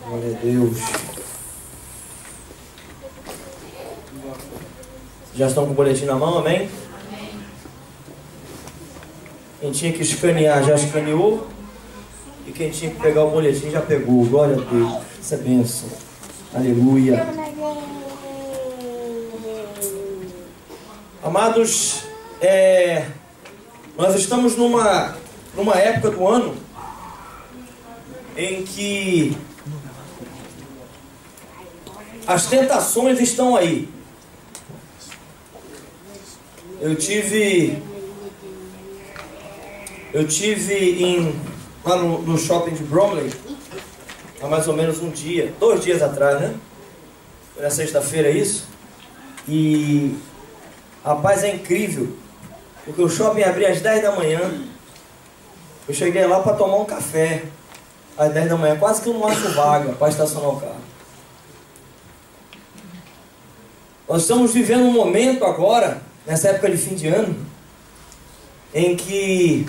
Glória a Deus. Já estão com o boletim na mão, amém? Quem tinha que escanear já escaneou. E quem tinha que pegar o boletim já pegou. Glória a Deus. Isso é bênção. Aleluia. Amados, nós estamos numa época do ano em que as tentações estão aí. Eu tive lá no shopping de Bromley há mais ou menos 2 dias atrás, né? Foi na sexta-feira isso. E rapaz, é incrível, porque o shopping abria às 10 da manhã. Eu cheguei lá para tomar um café às 10 da manhã, quase que eu não acho vaga para estacionar o carro. Nós estamos vivendo um momento agora, nessa época de fim de ano, em que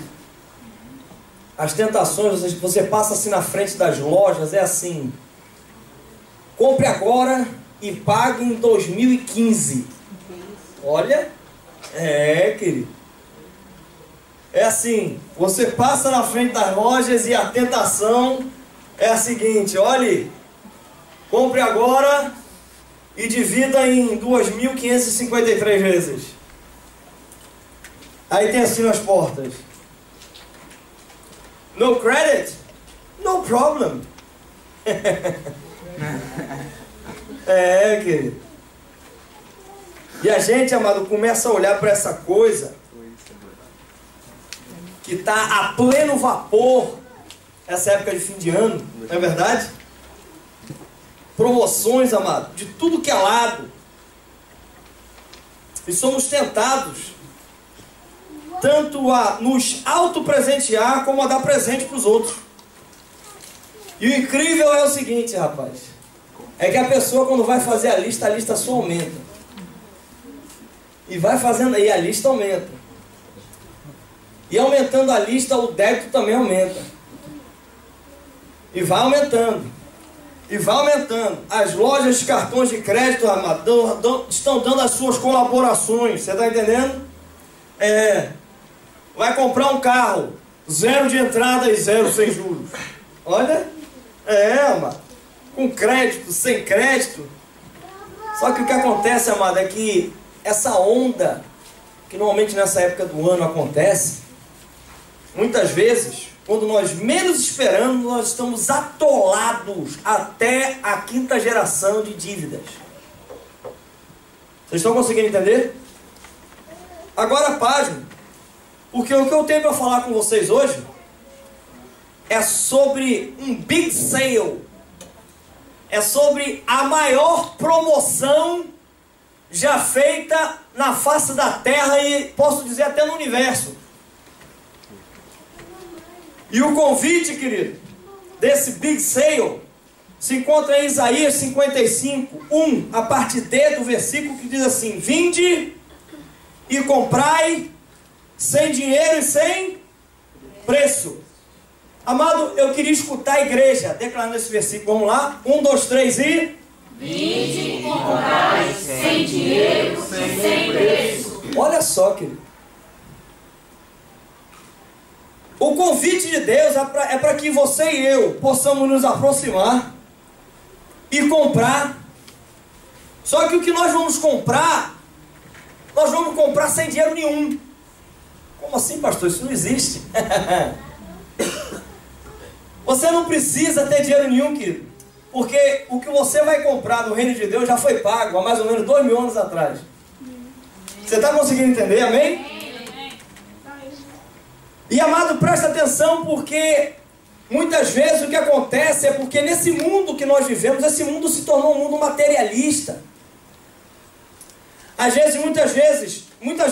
as tentações, você passa assim na frente das lojas, é assim: compre agora e pague em 2015. Olha, querido. É assim, você passa na frente das lojas e a tentação é a seguinte: olhe, compre agora e divida em 2.553 vezes. Aí tem assim nas portas: no credit, no problem. Querido. E a gente, amado, começa a olhar para essa coisa que está a pleno vapor essa época de fim de ano, não é verdade? Promoções, amado, de tudo que é lado. E somos tentados tanto a nos autopresentear como a dar presente para os outros. E o incrível é o seguinte, rapaz, é que a pessoa, quando vai fazer a lista só aumenta. E vai fazendo aí, a lista aumenta. E aumentando a lista, o débito também aumenta. E vai aumentando. E vai aumentando. As lojas de cartões de crédito, amado, estão dando as suas colaborações. Você está entendendo? Vai comprar um carro, 0 de entrada e 0 sem juros. Olha, amado, com crédito, sem crédito. Só que o que acontece, amado, é que essa onda, que normalmente nessa época do ano acontece, muitas vezes, quando nós menos esperamos, nós estamos atolados até a 5ª geração de dívidas. Vocês estão conseguindo entender? Agora, página. Porque o que eu tenho para falar com vocês hoje é sobre um big sale. É sobre a maior promoção já feita na face da terra e posso dizer até no universo. E o convite, querido, desse big sale se encontra em Isaías 55, 1, a parte D do versículo, que diz assim: vinde e comprai sem dinheiro e sem preço. Amado, eu queria escutar a igreja declarando esse versículo. Vamos lá? 1, 2, 3 e... vinde e comprai sem dinheiro e sem preço. Olha só, querido. O convite de Deus é para que você e eu possamos nos aproximar e comprar. Só que o que nós vamos comprar sem dinheiro nenhum. Como assim, pastor? Isso não existe. Você não precisa ter dinheiro nenhum, querido. Porque o que você vai comprar no reino de Deus já foi pago há mais ou menos 2.000 anos atrás. Você está conseguindo entender? Amém? E, amado, presta atenção, porque muitas vezes o que acontece é porque nesse mundo que nós vivemos, esse mundo se tornou um mundo materialista. Muitas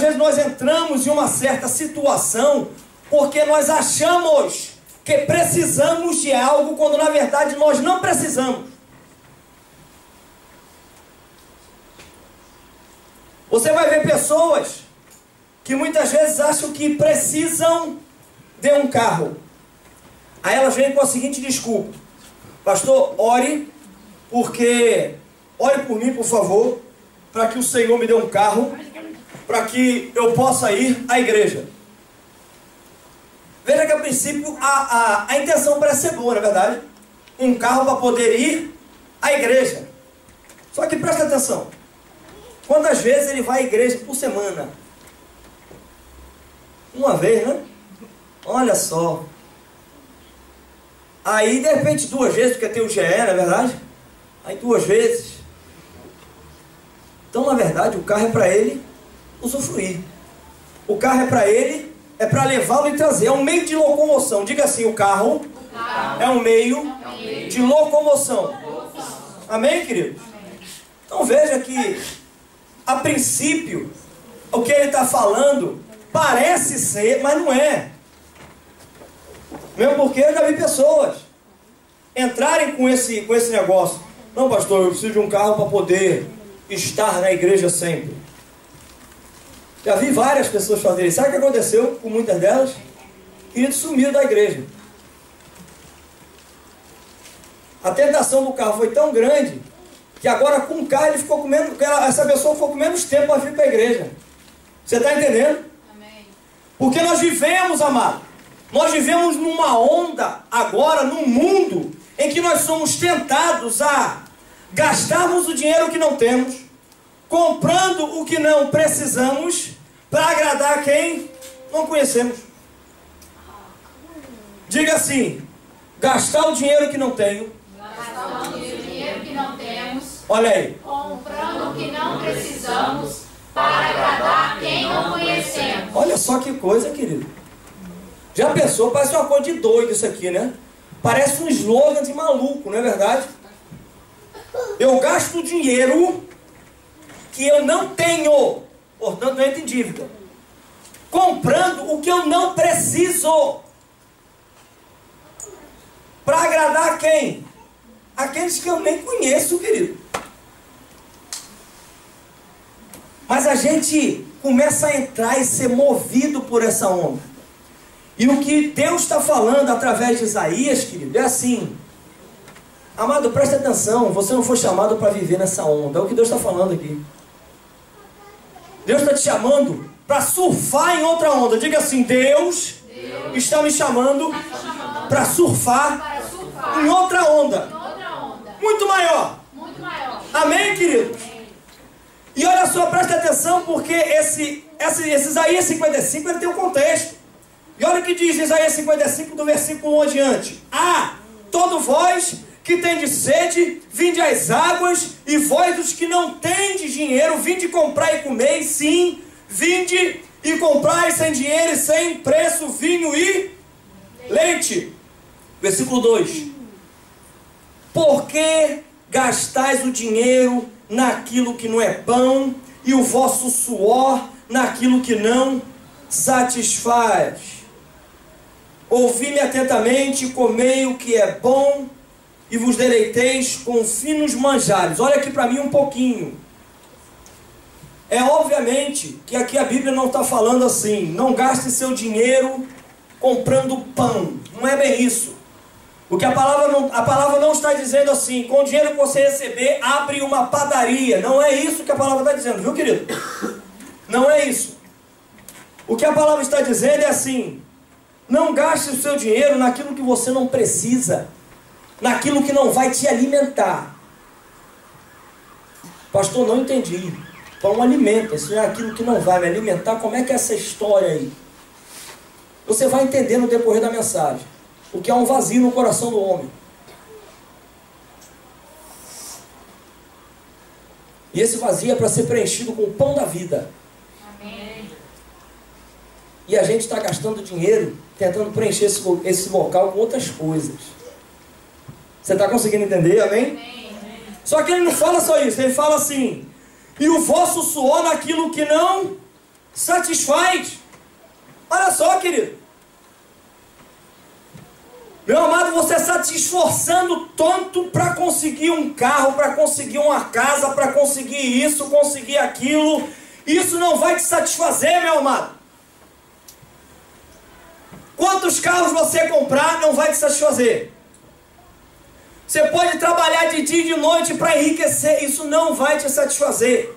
vezes nós entramos em uma certa situação porque nós achamos que precisamos de algo, quando na verdade nós não precisamos. Você vai ver pessoas que muitas vezes acham que precisam de um carro. Aí elas vêm com a seguinte desculpa: Pastor, ore por mim, por favor, para que o Senhor me dê um carro, para que eu possa ir à igreja. Veja que a princípio a intenção parece ser boa, não é verdade? Um carro para poder ir à igreja. Só que presta atenção. Quantas vezes ele vai à igreja por semana? Uma vez, né? Olha só. Aí, de repente, 2 vezes, porque tem o GE, não é verdade? Aí 2 vezes. Então, na verdade, o carro é para ele usufruir. O carro é para ele, é para levá-lo e trazer. É um meio de locomoção. Diga assim, o carro é um meio de locomoção. Amém, queridos? Então, veja que, a princípio, o que ele está falando parece ser, mas não é. Mesmo porque eu já vi pessoas entrarem com esse negócio. Não, pastor, eu preciso de um carro para poder estar na igreja sempre. Já vi várias pessoas fazerem isso. Sabe o que aconteceu com muitas delas? Querido, sumiram da igreja. A tentação do carro foi tão grande que agora com o carro ele ficou com menos, essa pessoa ficou com menos tempo para vir para a igreja. Você está entendendo? Amém. Porque nós vivemos, amado, nós vivemos numa onda agora, num mundo em que nós somos tentados a gastarmos o dinheiro que não temos, comprando o que não precisamos, para agradar quem não conhecemos. Diga assim, gastar o dinheiro que não tenho, Gastando o dinheiro que não temos, olha aí, comprando o que não precisamos, para agradar quem não conhecemos. olha só que coisa, querido. Já pensou? Parece uma coisa de doido isso aqui, né? Parece um slogan de maluco, não é verdade? Eu gasto dinheiro que eu não tenho, portanto não entro em dívida, comprando o que eu não preciso, para agradar quem? Aqueles que eu nem conheço, querido. Mas a gente começa a entrar e ser movido por essa onda. E o que Deus está falando através de Isaías, querido, é assim. Amado, presta atenção. Você não foi chamado para viver nessa onda. É o que Deus está falando aqui. Deus está te chamando para surfar em outra onda. Diga assim, Deus está me chamando para surfar em outra onda. Muito maior. Amém, queridos? E olha só, presta atenção, porque esse Isaías 55 ele tem um contexto. E olha o que diz Isaías 55, do versículo 1 adiante. Todo vós que tendes sede, vinde às águas, e vós os que não tendes dinheiro, vinde comprar e comer, sim, vinde e comprai sem dinheiro e sem preço vinho e leite. Versículo 2. Por que gastais o dinheiro naquilo que não é pão, e o vosso suor naquilo que não satisfaz? Ouvi-me atentamente, comei o que é bom, e vos deleiteis com finos manjares. Olha aqui para mim um pouquinho. É obviamente que aqui a Bíblia não está falando assim, não gaste seu dinheiro comprando pão. Não é bem isso. Porque a palavra não está dizendo assim, com o dinheiro que você receber, abre uma padaria. Não é isso que a palavra está dizendo, viu, querido? Não é isso. O que a palavra está dizendo é assim, não gaste o seu dinheiro naquilo que você não precisa, naquilo que não vai te alimentar. Pastor, não entendi. Pão alimenta, isso é aquilo que não vai me alimentar. Como é que é essa história aí? Você vai entender no decorrer da mensagem. O que é um vazio no coração do homem. E esse vazio é para ser preenchido com o pão da vida. Amém. E a gente está gastando dinheiro tentando preencher esse local com outras coisas. Você está conseguindo entender? Amém? Amém. Só que ele não fala só isso. Ele fala assim, e o vosso suor naquilo que não satisfaz. Olha só, querido. Meu amado, você está te esforçando tanto para conseguir um carro, para conseguir uma casa, para conseguir isso, conseguir aquilo. Isso não vai te satisfazer, meu amado. Quantos carros você comprar não vai te satisfazer. Você pode trabalhar de dia e de noite para enriquecer. Isso não vai te satisfazer.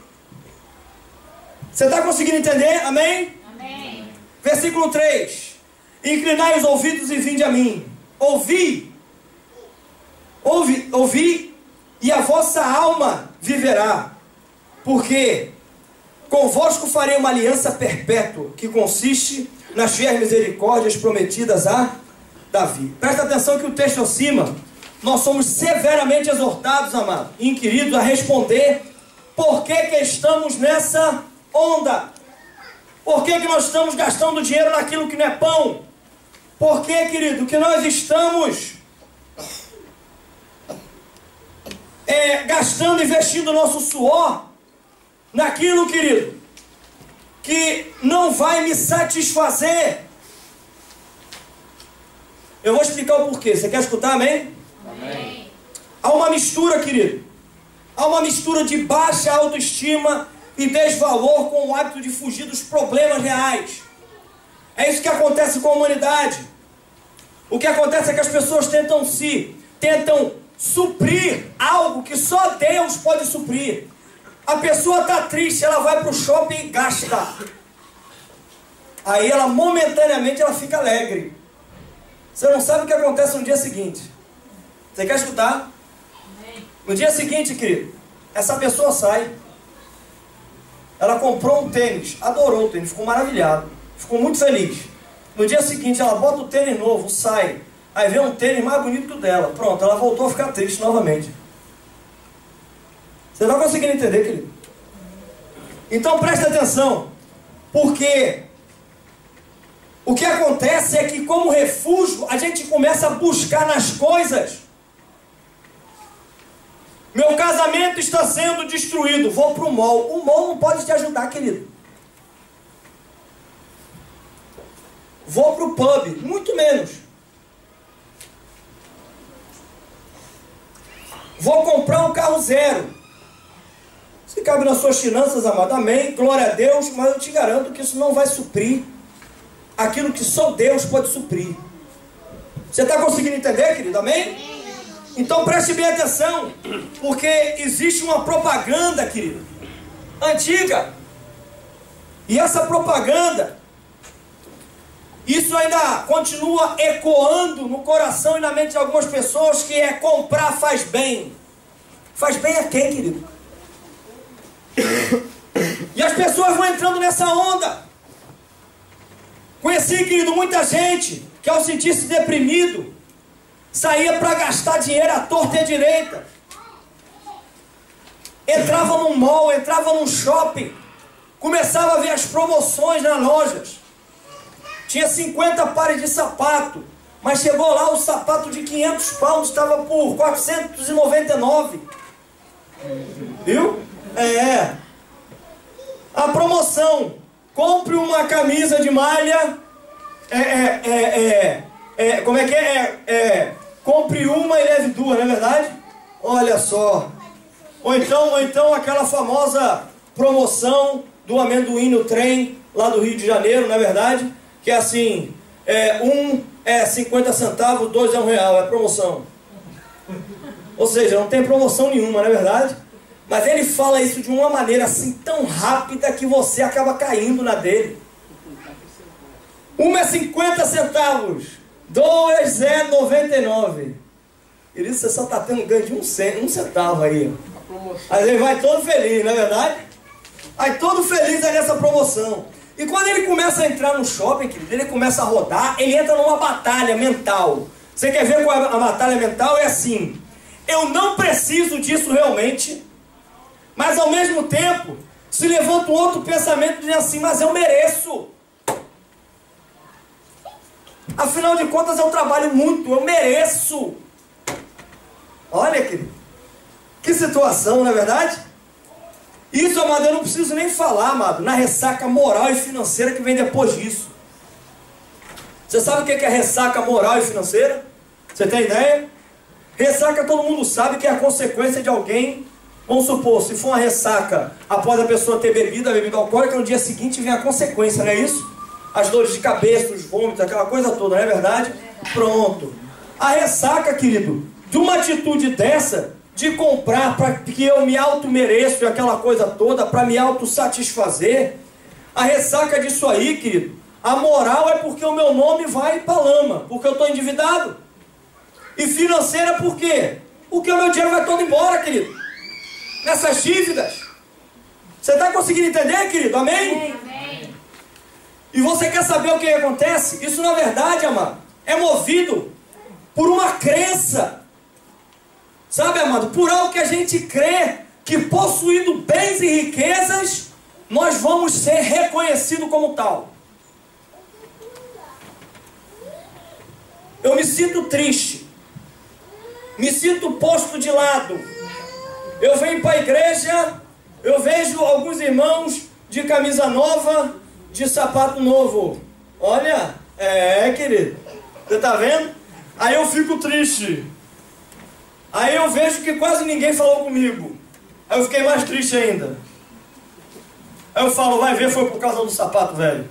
Você está conseguindo entender? Amém? Amém. Versículo 3. Inclinai os ouvidos e vinde a mim. Ouvi, e a vossa alma viverá. Porque convosco farei uma aliança perpétua, que consiste nas fiéis misericórdias prometidas a Davi. Presta atenção que o texto acima, nós somos severamente exortados, amados e queridos, a responder por que estamos nessa onda. Por que nós estamos gastando dinheiro naquilo que não é pão? Por que, querido, que nós estamos gastando, investindo o nosso suor naquilo, querido, que não vai me satisfazer? Eu vou explicar o porquê. Você quer escutar, amém? Amém. Há uma mistura, querido. Há uma mistura de baixa autoestima e desvalor com o hábito de fugir dos problemas reais. É isso que acontece com a humanidade. O que acontece é que as pessoas tentam suprir algo que só Deus pode suprir. A pessoa está triste, ela vai para o shopping e gasta. Aí ela momentaneamente ela fica alegre. Você não sabe o que acontece no dia seguinte. Você quer escutar? No dia seguinte, querido, essa pessoa sai. Ela comprou um tênis, adorou o tênis, ficou maravilhado, ficou muito feliz. No dia seguinte ela bota o tênis novo, sai, aí vê um tênis mais bonito que o dela. Pronto, ela voltou a ficar triste novamente. Você não está conseguindo entender, querido? Então preste atenção, porque o que acontece é que, como refúgio, a gente começa a buscar nas coisas. Meu casamento está sendo destruído, vou para o mall. O mall não pode te ajudar, querido. Vou para o pub, muito menos. Vou comprar um carro zero. Se cabe nas suas finanças, amado, amém, glória a Deus, mas eu te garanto que isso não vai suprir aquilo que só Deus pode suprir. Você está conseguindo entender, querido? Amém? Então preste bem atenção, porque existe uma propaganda, querido, antiga. E essa propaganda, isso ainda continua ecoando no coração e na mente de algumas pessoas, que é: comprar faz bem. Faz bem a quem, querido? E as pessoas vão entrando nessa onda. Conheci, querido, muita gente que, ao sentir-se deprimido, saía para gastar dinheiro à torta e à direita. Entrava num mall, entrava num shopping, começava a ver as promoções nas lojas. Tinha 50 pares de sapato, mas chegou lá, o sapato de 500 pounds estava por 499. Viu? A promoção: compre uma camisa de malha, como é que é? Compre uma e leve duas, não é verdade? Olha só. Ou então aquela famosa promoção do amendoim no trem, lá do Rio de Janeiro, não é verdade? Que é assim, um é 50 centavos, dois é R$1, é promoção. Ou seja, não tem promoção nenhuma, não é verdade? Mas ele fala isso de uma maneira assim tão rápida que você acaba caindo na dele. Uma é 50 centavos, dois é 99. Por isso você só está tendo ganho de um centavo aí. Aí ele vai todo feliz, não é verdade? Aí todo feliz é nessa promoção. E quando ele começa a entrar no shopping, querido, ele começa a rodar, ele entra numa batalha mental. Você quer ver qual é a batalha mental? É assim: eu não preciso disso realmente, mas ao mesmo tempo se levanta um outro pensamento dizendo assim: mas eu mereço. Afinal de contas eu trabalho muito, eu mereço. Olha, querido, que situação, não é verdade? Isso, amado, eu não preciso nem falar, amado, na ressaca moral e financeira que vem depois disso. Você sabe o que é ressaca moral e financeira? Você tem ideia? Ressaca todo mundo sabe que é a consequência de alguém. Vamos supor, se for uma ressaca após a pessoa ter bebido a bebida alcoólica, no dia seguinte vem a consequência, não é isso? As dores de cabeça, os vômitos, aquela coisa toda, não é verdade? Pronto. A ressaca, querido, de uma atitude dessa, de comprar para que eu me auto-mereço e aquela coisa toda, para me auto-satisfazer, a ressaca disso aí, querido, a moral é porque o meu nome vai para lama, porque eu estou endividado. E financeira por quê? Porque o meu dinheiro vai todo embora, querido. Nessas dívidas. Você está conseguindo entender, querido? Amém? Amém. E você quer saber o que acontece? Isso, na verdade, amado, é movido por uma crença. Sabe, amado? Por algo que a gente crê que, possuindo bens e riquezas, nós vamos ser reconhecidos como tal. Eu me sinto triste. Me sinto posto de lado. Eu venho para a igreja, eu vejo alguns irmãos de camisa nova, de sapato novo. Olha, querido, você está vendo? Aí eu fico triste. Aí eu vejo que quase ninguém falou comigo. Aí eu fiquei mais triste ainda. Aí eu falo, vai ver, foi por causa do sapato velho.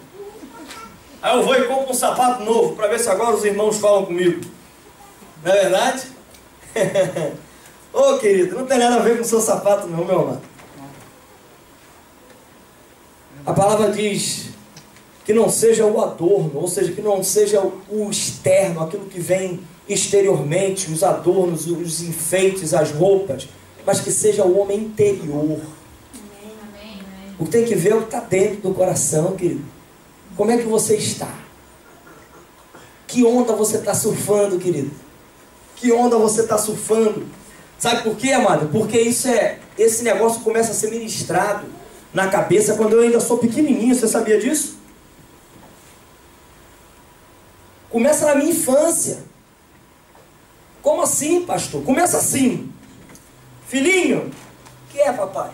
Aí eu vou e compro um sapato novo, para ver se agora os irmãos falam comigo. Não é verdade? Ô querido, não tem nada a ver com o seu sapato não, meu amado. A palavra diz que não seja o adorno, ou seja, que não seja o externo, aquilo que vem exteriormente, os adornos, os enfeites, as roupas, mas que seja o homem interior. Amém. O que tem que ver é o que está dentro do coração, querido. Como é que você está? Que onda você está surfando, querido? Que onda você está surfando? Sabe por quê, amado? Porque esse negócio começa a ser ministrado na cabeça quando eu ainda sou pequenininho. Você sabia disso? Começa na minha infância. Como assim, pastor? Começa assim. Filhinho, o que é, papai?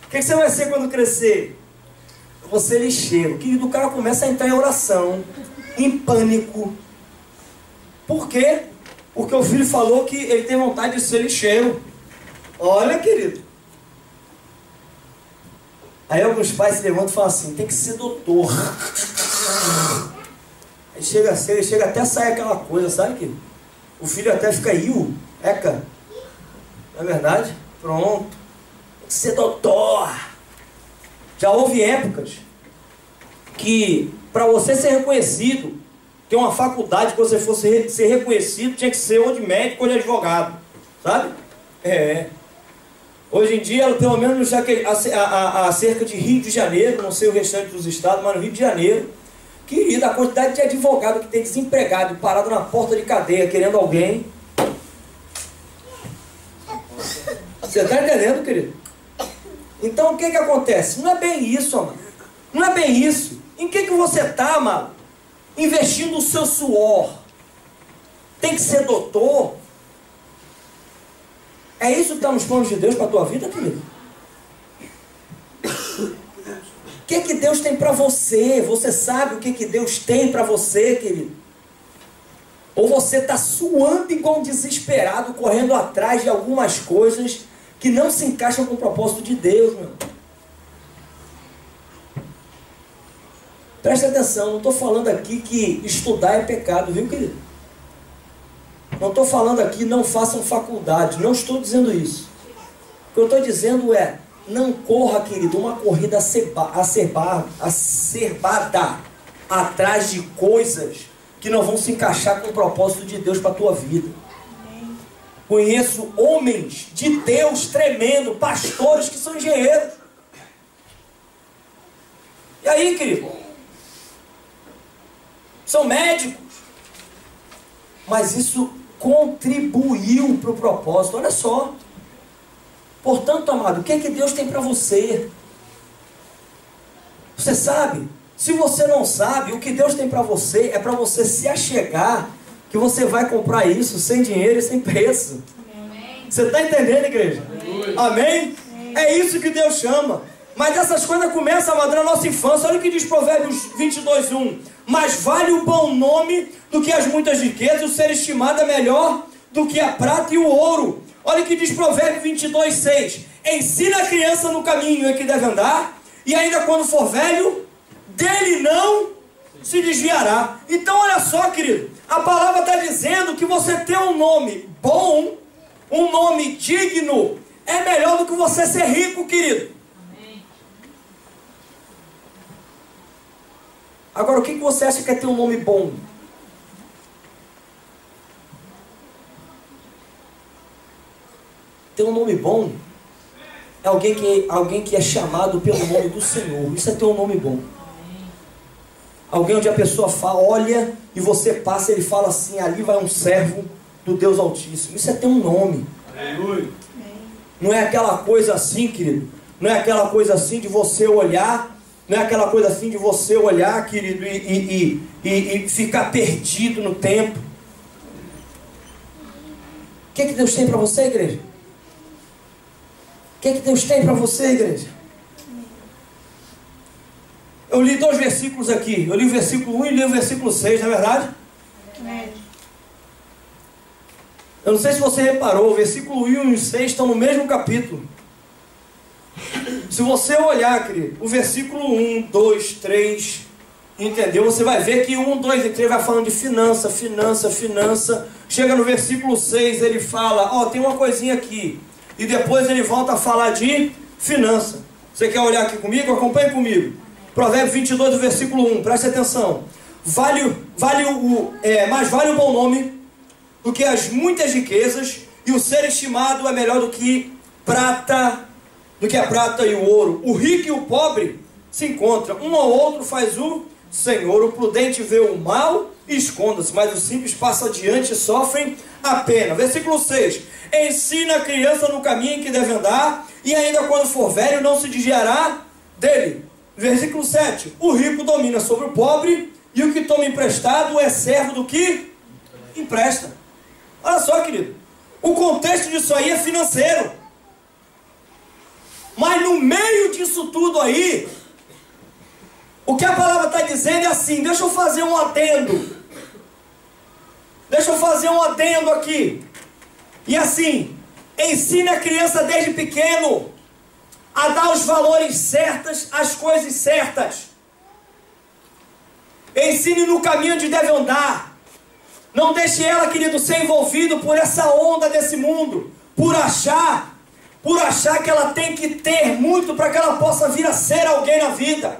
O que você vai ser quando crescer? Eu vou ser lixeiro. Querido, o cara começa a entrar em oração, em pânico. Por quê? Porque o filho falou que ele tem vontade de ser lixeiro. Olha, querido. Aí alguns pais se levantam e falam assim, tem que ser doutor. Aí chega até a sair aquela coisa, sabe, querido? O filho até fica eca. Não é verdade? Pronto. Tem que ser doutor. Já houve épocas que, para você ser reconhecido, tem uma faculdade que você fosse ser reconhecido, tinha que ser ou de médico ou de advogado. Sabe? Hoje em dia, pelo menos há cerca de Rio de Janeiro, não sei o restante dos estados, mas no Rio de Janeiro, querido, a quantidade de advogado que tem desempregado, parado na porta de cadeia, querendo alguém. Você está entendendo, querido? Então o que acontece? Não é bem isso, amado. Não é bem isso. Em que você está, amado? Investindo o seu suor. Tem que ser doutor. É isso que está nos planos de Deus para a tua vida, querido? O que Deus tem para você? Você sabe o que Deus tem para você, querido? Ou você está suando igual um desesperado, correndo atrás de algumas coisas que não se encaixam com o propósito de Deus, meu. Presta atenção, não estou falando aqui que estudar é pecado, viu, querido? Não estou falando aqui não façam faculdade, não estou dizendo isso. O que eu estou dizendo é, não corra, querido, uma corrida acerbada atrás de coisas que não vão se encaixar com o propósito de Deus para a tua vida. Conheço homens de Deus tremendo, pastores que são engenheiros. E aí, querido? São médicos. Mas isso contribuiu para o propósito. Olha só. Portanto, amado, o que Deus tem para você? Você sabe? Se você não sabe, o que Deus tem para você é para você se achegar, que você vai comprar isso sem dinheiro e sem preço. Amém. Você está entendendo, igreja? Amém? É isso que Deus chama. Mas essas coisas começam a madrar na nossa infância. Olha o que diz Provérbios 22:1. Mas vale o bom nome do que as muitas riquezas, o ser estimado é melhor do que a prata e o ouro. Olha o que diz Provérbios 22:6. Ensina a criança no caminho em que deve andar, e ainda quando for velho, dele não se desviará. Então olha só, querido, a palavra está dizendo que você tem um nome bom, um nome digno, é melhor do que você ser rico, querido. Amém. Agora, o que você acha que é ter um nome bom? Ter um nome bom é alguém que é chamado pelo nome do Senhor. Isso é ter um nome bom. Alguém onde a pessoa fala, olha, e você passa e ele fala assim, ali vai um servo do Deus Altíssimo. Isso é ter um nome. Aleluia. Não é aquela coisa assim, querido. Não é aquela coisa assim de você olhar. Não é aquela coisa assim de você olhar, querido, e ficar perdido no tempo. O que Deus tem para você, igreja? O que Deus tem para você, igreja? Eu li 2 versículos aqui. Eu li o versículo 1 e li o versículo 6, não é verdade? Eu não sei se você reparou, o versículo 1 e 6 estão no mesmo capítulo. Se você olhar, querido, o versículo 1, 2, 3, entendeu? Você vai ver que 1, 2 e 3 vai falando de finança, finança, finança. Chega no versículo 6, ele fala, ó, tem uma coisinha aqui. E depois ele volta a falar de finança. Você quer olhar aqui comigo? Acompanhe comigo. Provérbio 22, do versículo 1, preste atenção. Mais vale o bom nome do que as muitas riquezas, e o ser estimado é melhor do que a prata e o ouro. O rico e o pobre se encontram, um ao outro faz o Senhor. O prudente vê o mal e esconda-se, mas os simples passam adiante e sofrem a pena. Versículo 6. Ensina a criança no caminho em que deve andar, e ainda quando for velho não se desviará dele. Versículo 7. O rico domina sobre o pobre, e o que toma emprestado é servo do que empresta. Olha só, querido, o contexto disso aí é financeiro. Mas no meio disso tudo aí, o que a palavra está dizendo é assim, deixa eu fazer um adendo. Deixa eu fazer um adendo aqui. E assim, ensine a criança desde pequeno a dar os valores certos, as coisas certas. Ensine no caminho onde deve andar. Não deixe ela, querido, ser envolvido por essa onda desse mundo, por achar que ela tem que ter muito para que ela possa vir a ser alguém na vida.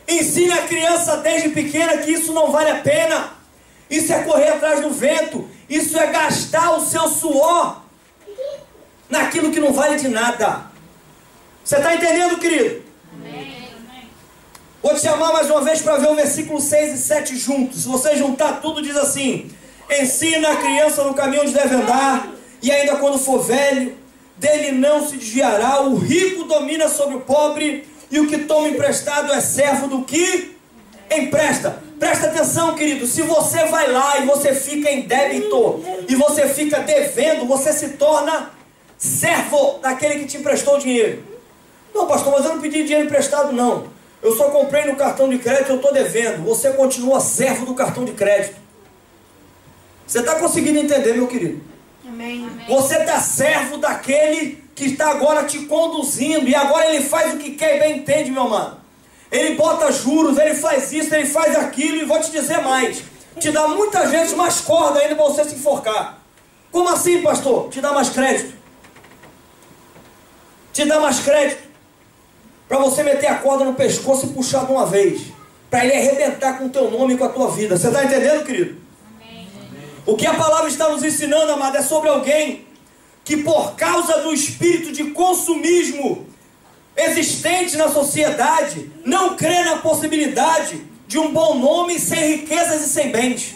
Ensine a criança desde pequena que isso não vale a pena. Isso é correr atrás do vento. Isso é gastar o seu suor naquilo que não vale de nada. Você está entendendo, querido? Amém. Vou te chamar mais uma vez para ver o versículo 6 e 7 juntos. Se você juntar tudo, diz assim: ensina a criança no caminho onde deve andar, e ainda quando for velho, dele não se desviará. O rico domina sobre o pobre, e o que toma emprestado é servo do que empresta. Presta atenção, querido. Se você vai lá e você fica em débito, e você fica devendo, você se torna servo daquele que te emprestou o dinheiro. Não, pastor, mas eu não pedi dinheiro emprestado, não. Eu só comprei no cartão de crédito, eu estou devendo. Você continua servo do cartão de crédito. Você está conseguindo entender, meu querido? Amém. Você está servo daquele que está agora te conduzindo. E agora ele faz o que quer e bem entende, meu amado. Ele bota juros, ele faz isso, ele faz aquilo. E vou te dizer mais: te dá muitas vezes mais corda ainda para você se enforcar. Como assim, pastor? Te dá mais crédito. Te dá mais crédito para você meter a corda no pescoço e puxar de uma vez, para ele arrebentar com o teu nome e com a tua vida. Você está entendendo, querido? Amém. O que a palavra está nos ensinando, amado, é sobre alguém que, por causa do espírito de consumismo existente na sociedade, não crê na possibilidade de um bom nome sem riquezas e sem bens.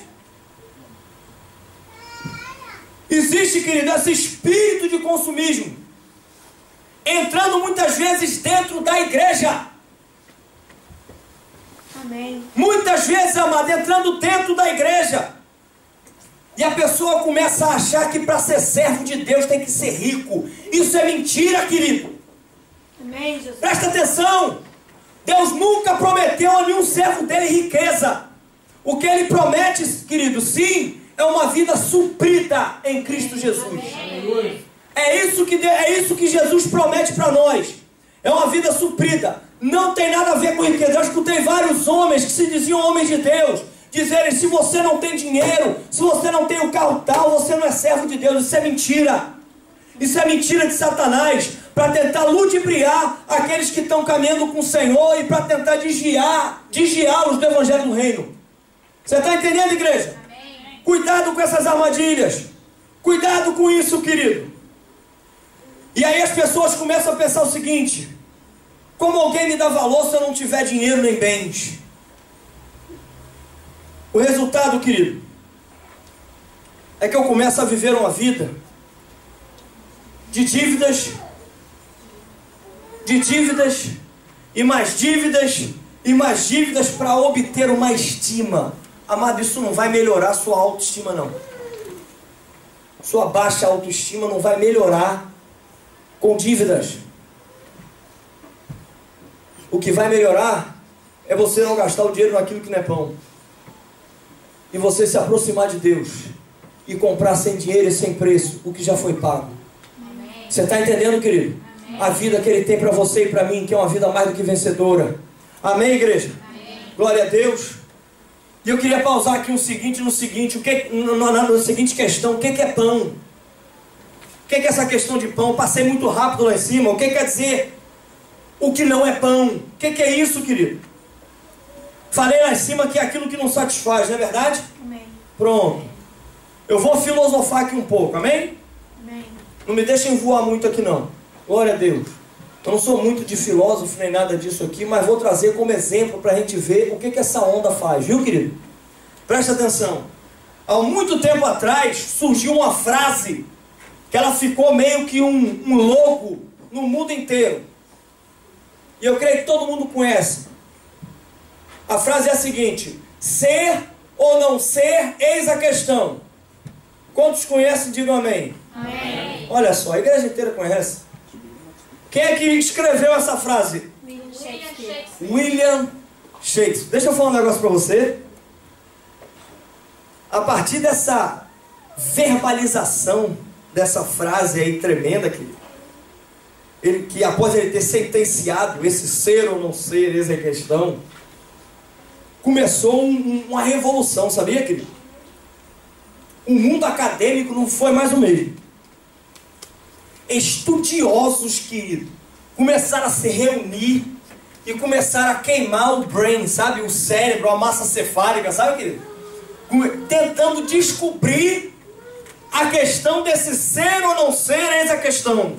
Existe, querido, esse espírito de consumismo entrando muitas vezes dentro da igreja. Amém. Muitas vezes, amado, entrando dentro da igreja. E a pessoa começa a achar que para ser servo de Deus tem que ser rico. Isso é mentira, querido. Amém, Jesus. Presta atenção. Deus nunca prometeu a nenhum servo dele riqueza. O que ele promete, querido, sim, é uma vida suprida em Cristo Jesus. É isso que Jesus promete para nós. É uma vida suprida. Não tem nada a ver com riqueza. Eu escutei vários homens que se diziam homens de Deus, dizerem: se você não tem dinheiro, se você não tem o carro tal, você não é servo de Deus. Isso é mentira. Isso é mentira de Satanás, para tentar ludibriar aqueles que estão caminhando com o Senhor e para tentar desviá-los do Evangelho do Reino. Você está entendendo, igreja? Amém. Cuidado com essas armadilhas. Cuidado com isso, querido. E aí as pessoas começam a pensar o seguinte: como alguém me dá valor se eu não tiver dinheiro nem bens? O resultado, querido, é que eu começo a viver uma vida de dívidas e mais dívidas para obter uma estima. Amado, isso não vai melhorar sua autoestima, não. Sua baixa autoestima não vai melhorar com dívidas. O que vai melhorar é você não gastar o dinheiro naquilo que não é pão. E você se aproximar de Deus e comprar sem dinheiro e sem preço o que já foi pago. Amém. Você está entendendo, querido? Amém. A vida que Ele tem para você e para mim, que é uma vida mais do que vencedora. Amém, igreja? Amém. Glória a Deus. E eu queria pausar aqui na seguinte questão: o que é pão? O que é essa questão de pão? Eu passei muito rápido lá em cima. O que quer dizer o que não é pão? O que é isso, querido? Falei lá em cima que é aquilo que não satisfaz, não é verdade? Amém. Pronto. Eu vou filosofar aqui um pouco, amém? Amém. Não me deixem voar muito aqui não. Glória a Deus. Eu não sou muito de filósofo nem nada disso aqui, mas vou trazer como exemplo para a gente ver o que essa onda faz, viu, querido? Presta atenção. Há muito tempo atrás surgiu uma frase que ela ficou meio que um logo no mundo inteiro. E eu creio que todo mundo conhece. A frase é a seguinte: ser ou não ser, eis a questão. Quantos conhecem, digam amém. Amém. Olha só, a igreja inteira conhece. Quem é que escreveu essa frase? Shakespeare. William Shakespeare. Deixa eu falar um negócio para você. A partir dessa verbalização dessa frase aí tremenda, que após ele ter sentenciado esse ser ou não ser, essa questão, começou uma revolução, sabia, querido? O mundo acadêmico não foi mais o mesmo. Estudiosos, querido, começaram a se reunir e começaram a queimar o brain, sabe? O cérebro, a massa cefálica, sabe, querido? Tentando descobrir a questão desse ser ou não ser, eis a questão.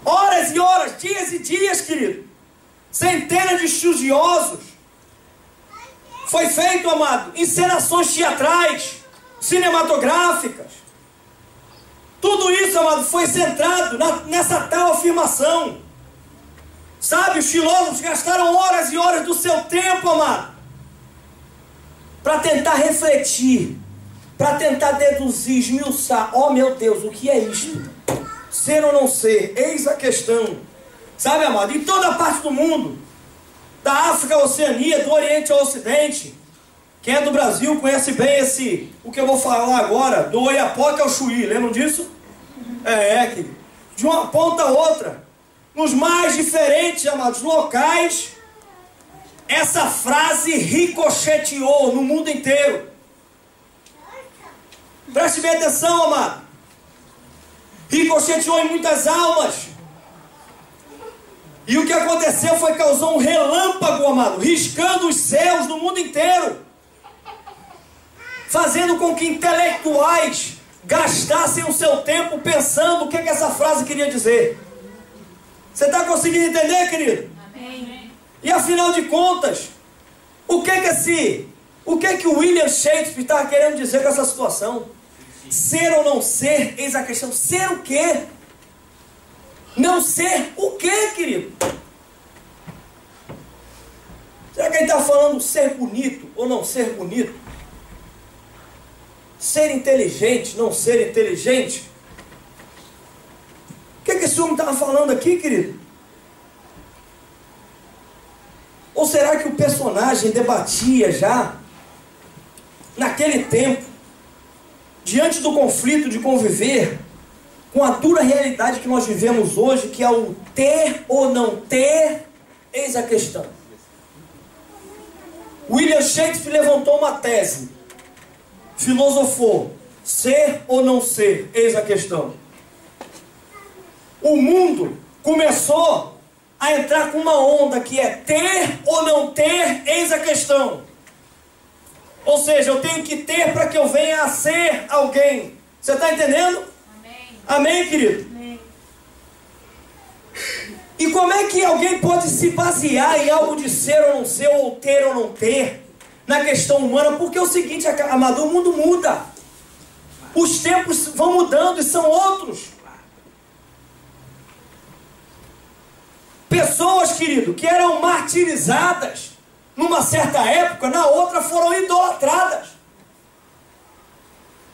Horas e horas, dias e dias, querido. Centenas de estudiosos. Foi feito, amado, encenações teatrais, cinematográficas. Tudo isso, amado, foi centrado nessa tal afirmação. Sabe, os filósofos gastaram horas e horas do seu tempo, amado, para tentar refletir, para tentar deduzir, esmiuçar. Oh, meu Deus, o que é isto? Ser ou não ser? Eis a questão. Sabe, amado, em toda a parte do mundo, da África à Oceania, do Oriente ao Ocidente. Quem é do Brasil conhece bem o que eu vou falar agora, do Oiapoque ao Chuí, lembram disso? Querido. De uma ponta a outra, nos mais diferentes, amados, locais, essa frase ricocheteou no mundo inteiro. Preste bem atenção, amado. Ricocheteou em muitas almas. E o que aconteceu foi causar um relâmpago, amado, riscando os céus do mundo inteiro, fazendo com que intelectuais gastassem o seu tempo pensando o que essa frase queria dizer. Você está conseguindo entender, querido? Amém. E afinal de contas, o que o William Shakespeare estava querendo dizer com essa situação? Ser ou não ser, eis a questão. Ser o quê? Não ser o quê, querido? Será que ele está falando ser bonito ou não ser bonito? Ser inteligente, não ser inteligente? O que esse homem estava falando aqui, querido? Ou será que o personagem debatia já, naquele tempo, diante do conflito de conviver com a dura realidade que nós vivemos hoje, que é o ter ou não ter, eis a questão. William Shakespeare levantou uma tese, filosofou: ser ou não ser, eis a questão. O mundo começou a entrar com uma onda que é ter ou não ter, eis a questão. Ou seja, eu tenho que ter para que eu venha a ser alguém. Você está entendendo? Amém. Amém, querido? Amém. E como é que alguém pode se basear em algo de ser ou não ser, ou ter ou não ter, na questão humana? Porque é o seguinte, amado, o mundo muda. Os tempos vão mudando e são outros. Pessoas, querido, que eram martirizadas numa certa época, na outra foram idolatradas.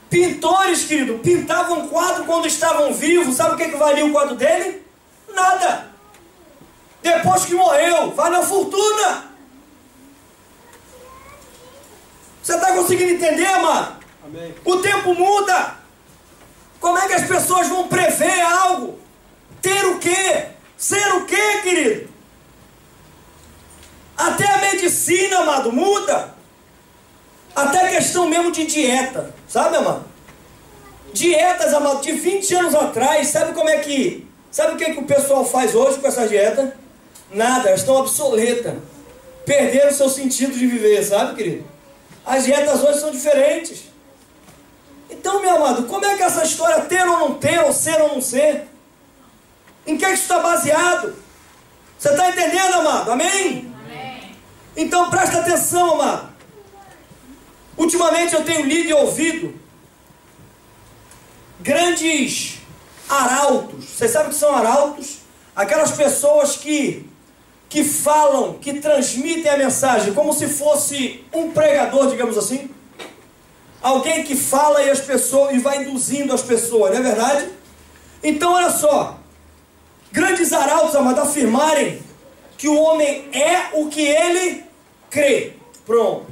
Pintores, querido, pintavam quadro quando estavam vivos. Sabe o que valia o quadro dele? Nada. Depois que morreu, vale a fortuna. Você está conseguindo entender, amado? Amém. O tempo muda. Como é que as pessoas vão prever algo? Ter o quê? Ser o quê, querido? Até a medicina, amado, muda. Até a questão mesmo de dieta. Sabe, amado? Dietas, amado, de 20 anos atrás. Sabe como é que... Sabe o que o pessoal faz hoje com essa dieta? Nada, elas estão obsoletas. Perderam o seu sentido de viver, sabe, querido? As dietas hoje são diferentes. Então, meu amado, como é que essa história ter ou não ter, ou ser ou não ser? Em que isso está baseado? Você está entendendo, amado? Amém? Amém. Então presta atenção, amado. Ultimamente eu tenho lido e ouvido grandes arautos. Vocês sabem o que são arautos? Aquelas pessoas que falam, que transmitem a mensagem como se fosse um pregador, digamos assim. Alguém que fala e vai induzindo as pessoas, não é verdade? Então olha só, grandes arautos, amado, afirmarem que o homem é o que ele crê. Pronto.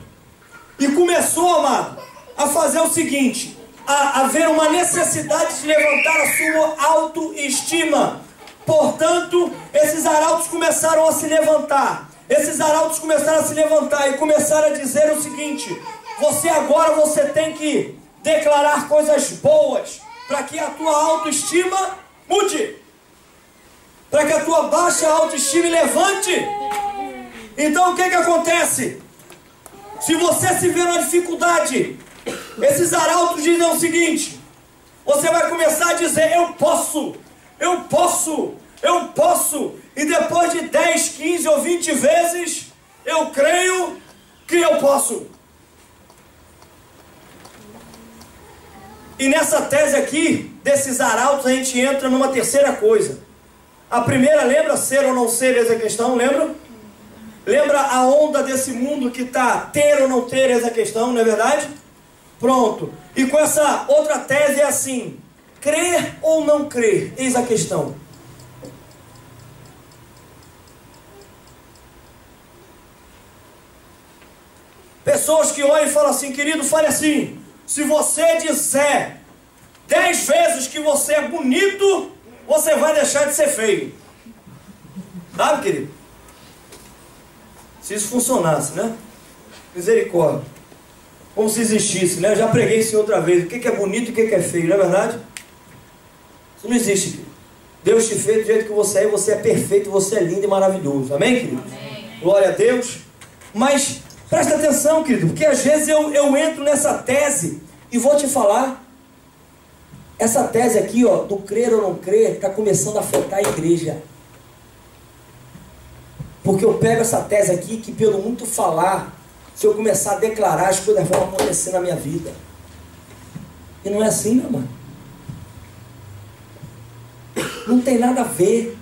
E começou, amado, a fazer o seguinte: a haver uma necessidade de levantar a sua autoestima. Portanto, esses arautos começaram a se levantar. Esses arautos começaram a se levantar e começaram a dizer o seguinte: você tem que declarar coisas boas para que a tua autoestima mude, para que a tua baixa autoestima levante. Então o que acontece? Se você se vê numa dificuldade, esses arautos dizem o seguinte: você vai começar a dizer: eu posso, eu posso, eu posso. E depois de 10, 15 ou 20 vezes, eu creio que eu posso. E nessa tese aqui, desses arautos, a gente entra numa terceira coisa. A primeira, lembra ser ou não ser, essa questão, lembra? Lembra a onda desse mundo que está ter ou não ter, essa questão, não é verdade? Pronto. E com essa outra tese é assim: crer ou não crer, eis a questão. Pessoas que olham e falam assim: querido, fale assim. Se você disser 10 vezes que você é bonito, você vai deixar de ser feio. Sabe, querido? Se isso funcionasse, né? Misericórdia. Como se existisse, né? Eu já preguei isso outra vez. O que é bonito e o que é feio, não é verdade? Isso não existe, querido. Deus te fez do jeito que você é perfeito, você é lindo e maravilhoso. Amém, querido? Amém. Glória a Deus. Mas presta atenção, querido, porque às vezes eu entro nessa tese e vou te falar. Essa tese aqui, ó, do crer ou não crer, está começando a afetar a igreja. Porque eu pego essa tese aqui que, pelo muito falar, se eu começar a declarar, as coisas vão acontecer na minha vida. E não é assim, meu irmão. Não tem nada a ver.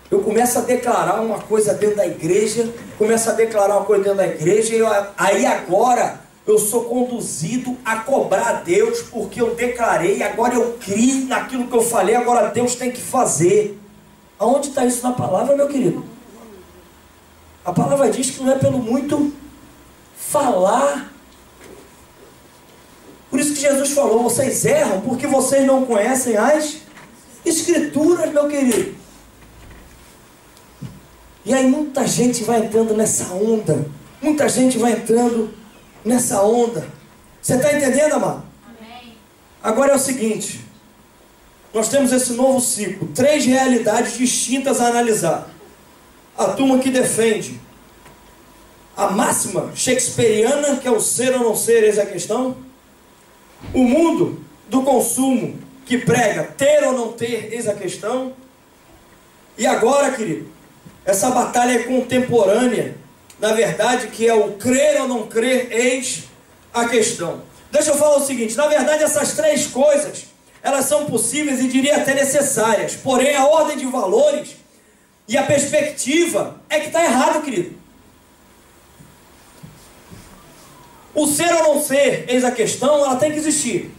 Eu começo a declarar uma coisa dentro da igreja, e aí agora eu sou conduzido a cobrar a Deus, porque eu declarei, agora eu criei naquilo que eu falei, agora Deus tem que fazer. Aonde está isso na palavra, meu querido? A palavra diz que não é pelo muito falar. Por isso que Jesus falou: vocês erram porque vocês não conhecem as Escrituras, meu querido. E aí muita gente vai entrando nessa onda. Muita gente vai entrando nessa onda. Você está entendendo, amado? Amém. Agora é o seguinte. Nós temos esse novo ciclo. 3 realidades distintas a analisar. A turma que defende a máxima shakespeariana, que é o ser ou não ser, eis a questão. O mundo do consumo, que prega ter ou não ter, eis a questão. E agora, querido, essa batalha é contemporânea, na verdade, que é o crer ou não crer, eis a questão. Deixa eu falar o seguinte, na verdade essas 3 coisas, elas são possíveis e diria até necessárias, porém a ordem de valores e a perspectiva é que está errado, querido. O ser ou não ser, eis a questão, ela tem que existir.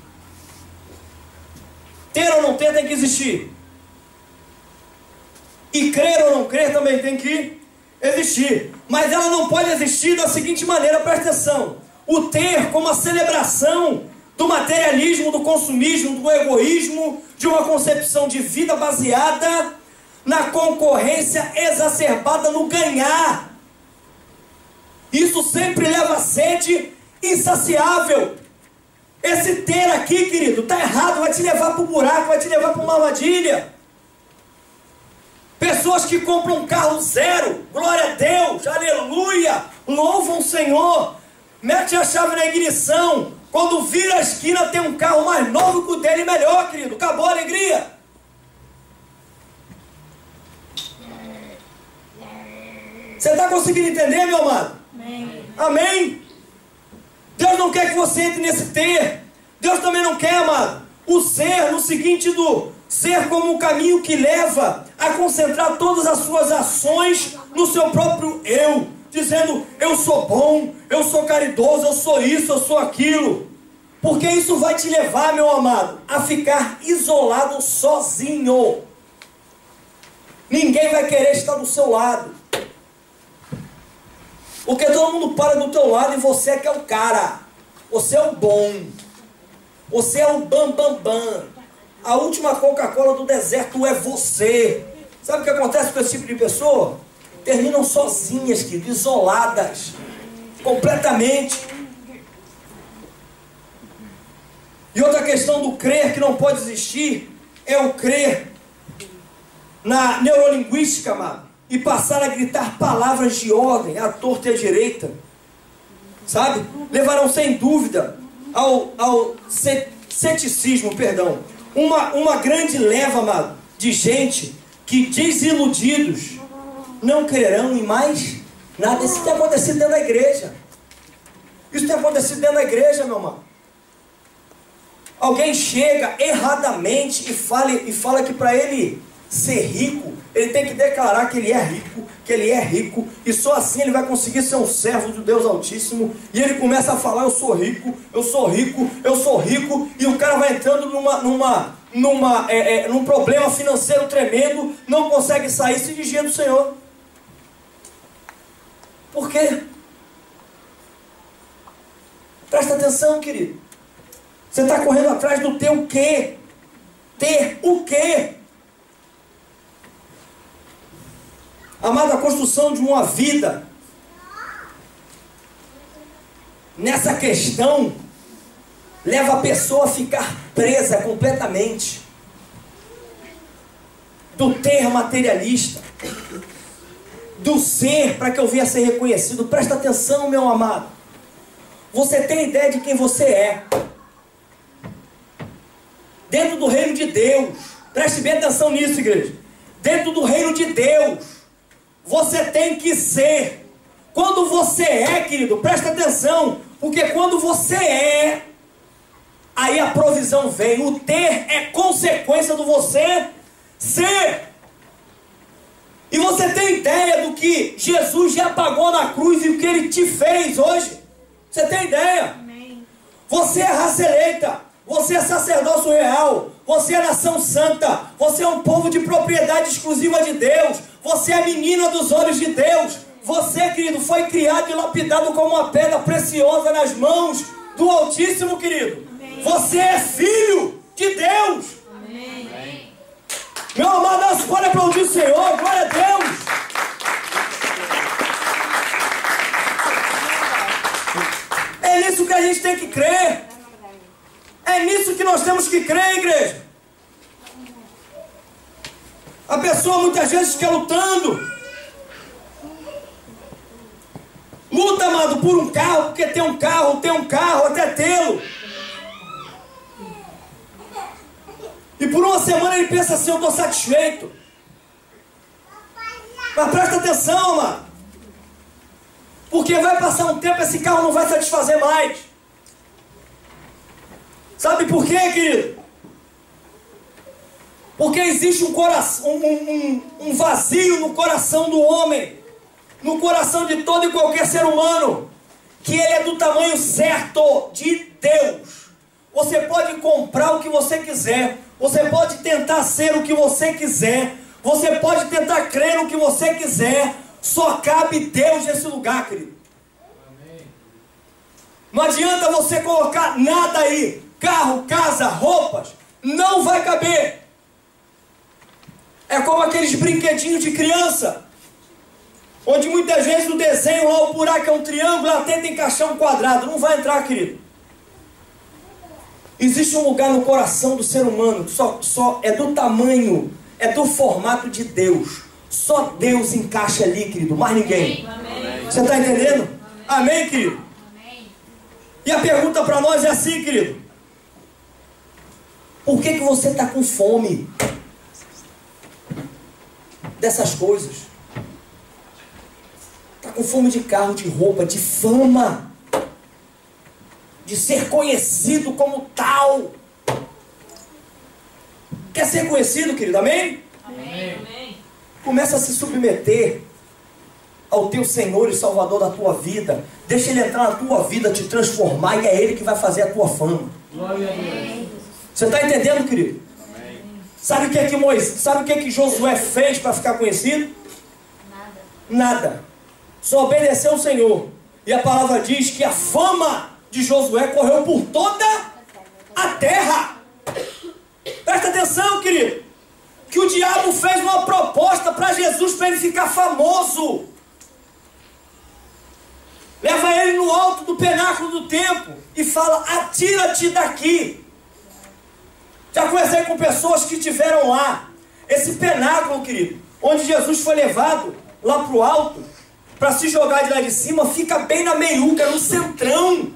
Ter ou não ter tem que existir. E crer ou não crer também tem que existir. Mas ela não pode existir da seguinte maneira, presta atenção. O ter como a celebração do materialismo, do consumismo, do egoísmo, de uma concepção de vida baseada na concorrência exacerbada no ganhar. Isso sempre leva a sede insaciável. Esse ter aqui, querido, está errado, vai te levar para o buraco, vai te levar para uma armadilha. Pessoas que compram um carro zero, glória a Deus, aleluia, louvam o Senhor, mete a chave na ignição, quando vira a esquina tem um carro mais novo que o dele, melhor, querido, acabou a alegria. Você está conseguindo entender, meu amado? Amém. Amém? Deus não quer que você entre nesse ter. Deus também não quer, amado, o ser no seguinte do ser como um caminho que leva a concentrar todas as suas ações no seu próprio eu, dizendo, eu sou bom, eu sou caridoso, eu sou isso, eu sou aquilo. Porque isso vai te levar, meu amado, a ficar isolado sozinho. Ninguém vai querer estar do seu lado. Porque todo mundo para do teu lado e você é que é o cara. Você é o bom. Você é o bam, bam, bam. A última Coca-Cola do deserto é você. Sabe o que acontece com esse tipo de pessoa? Terminam sozinhas, querido, isoladas. Completamente. E outra questão do crer que não pode existir é o crer na neurolinguística, amado. E passar a gritar palavras de ordem à torta e à direita, sabe? Levarão sem dúvida ao ceticismo, perdão, uma grande leva, amado, de gente que desiludidos não crerão em mais nada. Isso tem acontecido dentro da igreja. Isso tem acontecido dentro da igreja, meu irmão. Alguém chega erradamente e fala que para ele ser rico, ele tem que declarar que ele é rico, e só assim ele vai conseguir ser um servo de Deus Altíssimo. E ele começa a falar, eu sou rico, e o cara vai entrando num problema financeiro tremendo, não consegue sair, se desvia do Senhor. Por quê? Presta atenção, querido. Você está correndo atrás do teu quê? Ter o quê? Amado, a construção de uma vida nessa questão leva a pessoa a ficar presa completamente do ter materialista, do ser para que eu venha a ser reconhecido. Presta atenção, meu amado. Você tem ideia de quem você é dentro do reino de Deus? Preste bem atenção nisso, igreja. Dentro do reino de Deus você tem que ser. Quando você é, querido, presta atenção, porque quando você é, aí a provisão vem. O ter é consequência do você ser. E você tem ideia do que Jesus já pagou na cruz e o que ele te fez hoje? Você tem ideia? Amém. Você é raça eleita, você é sacerdócio real, você é nação santa, você é um povo de propriedade exclusiva de Deus, você é menina dos olhos de Deus. Você, querido, foi criado e lapidado como uma pedra preciosa nas mãos do Altíssimo, querido. Amém. Você é filho de Deus. Amém. Meu amado, olha para o Senhor, glória a Deus. tem que crer. É nisso que nós temos que crer, igreja. A pessoa muitas vezes fica lutando. Luta, amado, por um carro, porque tem um carro, até tê-lo. E por uma semana ele pensa assim, eu estou satisfeito. Mas presta atenção, amado. Porque vai passar um tempo, esse carro não vai satisfazer mais. Sabe por quê, querido? Porque existe um vazio no coração do homem, no coração de todo e qualquer ser humano, que ele é do tamanho certo de Deus. Você pode comprar o que você quiser, você pode tentar ser o que você quiser, você pode tentar crer no que você quiser, só cabe Deus nesse lugar, querido. Amém. Não adianta você colocar nada aí, carro, casa, roupas, não vai caber. É como aqueles brinquedinhos de criança, onde muitas vezes o desenho lá, o buraco é um triângulo, ela tenta encaixar um quadrado, não vai entrar, querido. Existe um lugar no coração do ser humano que só é do tamanho, é do formato de Deus. Só Deus encaixa ali, querido, mais ninguém. Amém. Você está entendendo? Amém, Amém querido? Amém. E a pergunta para nós é assim, querido. Por que você está com fome dessas coisas? Está com fome de carro, de roupa, de fama, de ser conhecido como tal. Quer ser conhecido, querido? Amém? Amém. Começa a se submeter ao teu Senhor e Salvador da tua vida. Deixa Ele entrar na tua vida, te transformar, e é Ele que vai fazer a tua fama. Glória a Deus. Você está entendendo, querido? Amém. Sabe o que é que Josué fez para ficar conhecido? Nada. Só obedeceu o Senhor. E a palavra diz que a fama de Josué correu por toda a terra. Presta atenção, querido. Que o diabo fez uma proposta para Jesus, para ele ficar famoso. Leva ele no alto do pináculo do templo e fala, atira-te daqui. Já conversei com pessoas que estiveram lá. Esse pináculo, querido, onde Jesus foi levado lá para o alto, para se jogar de lá de cima, fica bem na meiuca, no centrão.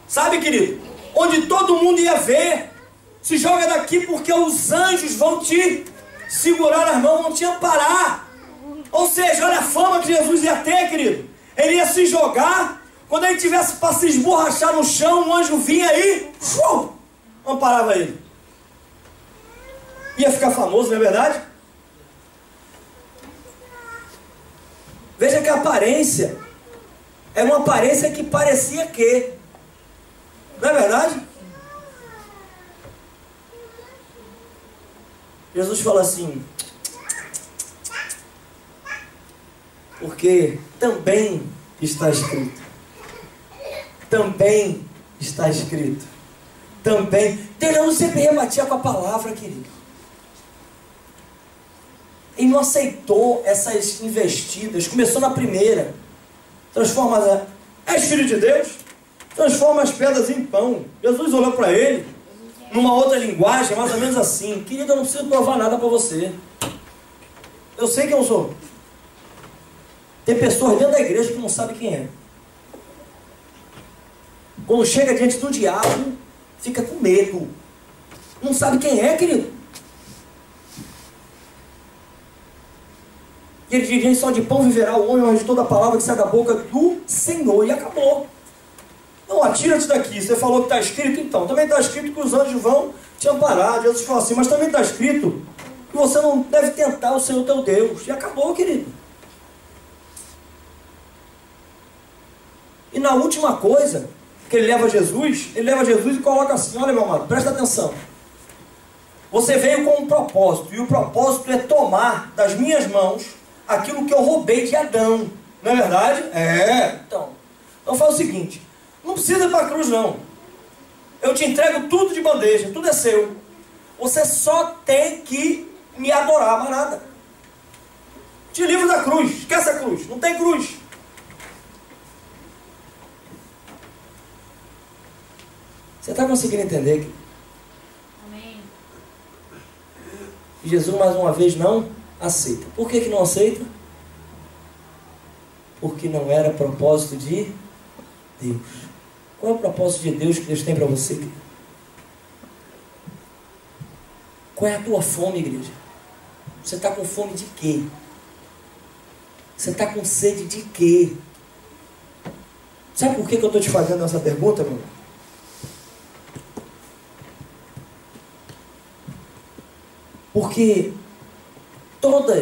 Sabe, querido? Onde todo mundo ia ver. Se joga daqui porque os anjos vão te segurar nas mãos, vão te amparar. Ou seja, olha a fama que Jesus ia ter, querido. Ele ia se jogar, quando ele tivesse para se esborrachar no chão, um anjo vinha aí, amparava ele. Ia ficar famoso, não é verdade? Veja que a aparência é uma aparência que parecia que, não é verdade? Jesus fala assim, porque também está escrito, também está escrito, também. Deus sempre rebatia com a palavra, querido. E não aceitou essas investidas. Começou na primeira. Transforma, és filho de Deus? Transforma as pedras em pão. Jesus olhou para ele, numa outra linguagem, mais ou menos assim, querido, eu não preciso provar nada para você. Eu sei quem eu sou. Tem pessoas dentro da igreja que não sabem quem é. Quando chega diante do diabo, fica com medo. Não sabe quem é, querido. E ele diz, gente, só de pão viverá o homem, mas de toda a palavra que sai da boca do Senhor. E acabou. Não, atira-te daqui. Você falou que está escrito, então. Também está escrito que os anjos vão te amparar. Jesus falou assim, mas também está escrito que você não deve tentar o Senhor teu Deus. E acabou, querido. E na última coisa que ele leva Jesus e coloca assim, olha, meu amado, presta atenção. Você veio com um propósito, e o propósito é tomar das minhas mãos aquilo que eu roubei de Adão. Não é verdade? É. Então faz o seguinte, não precisa ir para a cruz, não. Eu te entrego tudo de bandeja, tudo é seu. Você só tem que me adorar, mais nada. Te livro da cruz, esquece a cruz, não tem cruz. Você está conseguindo entender que Amém. Jesus mais uma vez não aceita? Por que não aceita? Porque não era propósito de Deus. Qual é o propósito de Deus que Deus tem para você, querido? Qual é a tua fome, igreja? Você está com fome de quê? Você está com sede de quê? Sabe por que eu estou te fazendo essa pergunta, meu irmão? Porque toda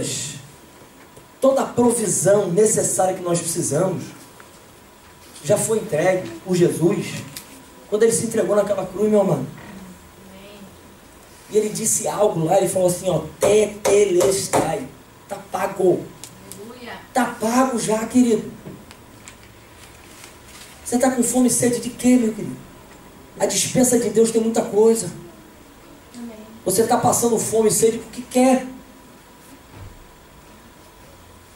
a provisão necessária que nós precisamos já foi entregue por Jesus quando ele se entregou naquela cruz, meu amado. E ele disse algo lá, ele falou assim, ó, tetelestai, está pago. Está pago já, querido. Você está com fome e sede de quê, meu querido? A despensa de Deus tem muita coisa. Amém. Você está passando fome e sede porque quer.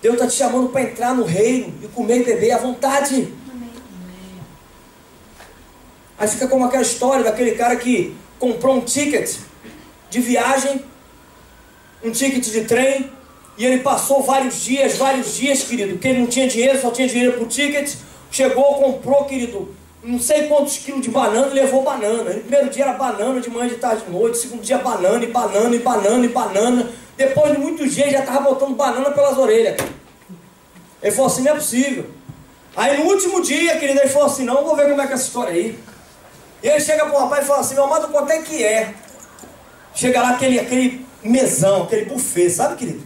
Deus está te chamando para entrar no reino e comer e beber à vontade. Amém. Aí fica como aquela história daquele cara que comprou um ticket de viagem, um ticket de trem, e ele passou vários dias, querido, porque ele não tinha dinheiro, só tinha dinheiro para o ticket. Chegou, comprou, querido, não sei quantos quilos de banana e levou banana. No primeiro dia era banana, de manhã, de tarde, de noite. Segundo dia banana, e banana, e banana, e banana. Depois de muitos dias já estava botando banana pelas orelhas. Ele falou assim, não é possível. Aí no último dia, querido, ele falou assim, não, vou ver como é que é essa história aí. E ele chega para o rapaz e fala assim, meu amado, quanto é que é? Chega lá aquele mesão, aquele buffet, sabe, querido?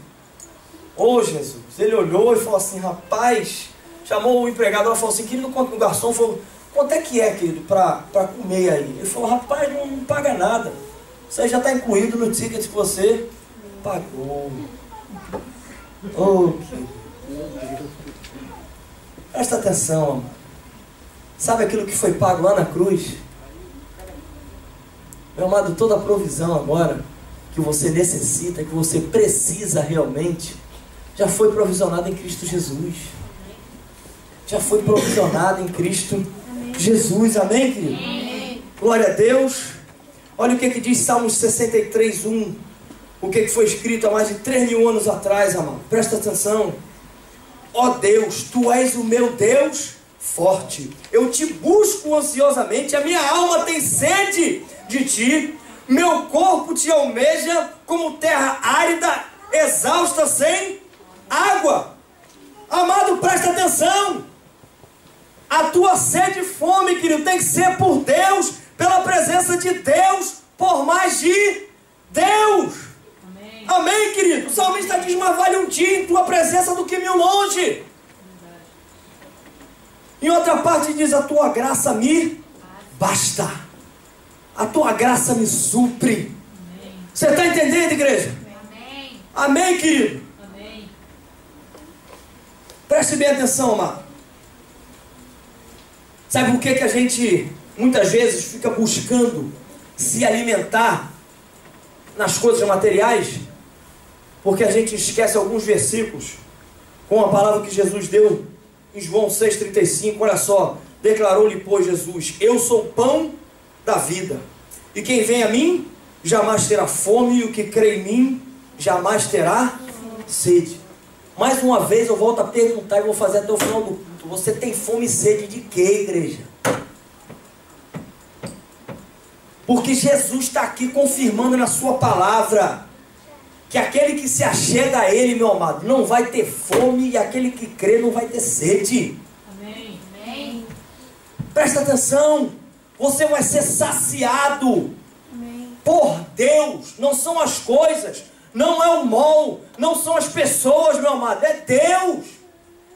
Ô Jesus, ele olhou e falou assim, rapaz, chamou o empregado e falou assim, querido, o garçom falou, quanto é que é, querido, para comer aí? Ele falou, rapaz, não paga nada, isso aí já está incluído no ticket que você pagou. Ô, querido, presta atenção, amor. Sabe aquilo que foi pago lá na cruz? Meu amado, toda a provisão agora que você necessita, que você precisa realmente, já foi provisionada em Cristo Jesus. Já foi provisionada em Cristo Jesus. Amém, querido? Amém. Glória a Deus. Olha o que diz Salmos 63, 1. O que foi escrito há mais de 3.000 anos atrás, amado. Presta atenção. Ó Deus, Tu és o meu Deus forte. Eu Te busco ansiosamente. A minha alma tem sede de Ti. Meu corpo Te almeja como terra árida, exausta sem água. Amado, presta atenção. A tua sede e fome, querido, tem que ser por Deus, pela presença de Deus, por mais de Deus. Amém. Amém, querido? O salmista diz, mas vale um dia em tua presença do que 1000 longe. Em outra parte diz, a tua graça me basta. A tua graça me supre. Você está entendendo, igreja? Amém. Amém, querido? Amém. Preste bem atenção, amado. Sabe por que a gente, muitas vezes, fica buscando se alimentar nas coisas materiais? Porque a gente esquece alguns versículos, com a palavra que Jesus deu em João 6,35, olha só. Declarou-lhe, pois, Jesus, eu sou o pão da vida, e quem vem a mim, jamais terá fome, e o que crê em mim, jamais terá sede. Mais uma vez eu volto a perguntar e vou fazer até o final do culto. Você tem fome e sede de quê, igreja? Porque Jesus está aqui confirmando na sua palavra que aquele que se achega a Ele, meu amado, não vai ter fome, e aquele que crê não vai ter sede. Amém. Amém. Presta atenção, você vai ser saciado Amém. por Deus. Não são as coisas, não é o mol, não são as pessoas, meu amado, é Deus.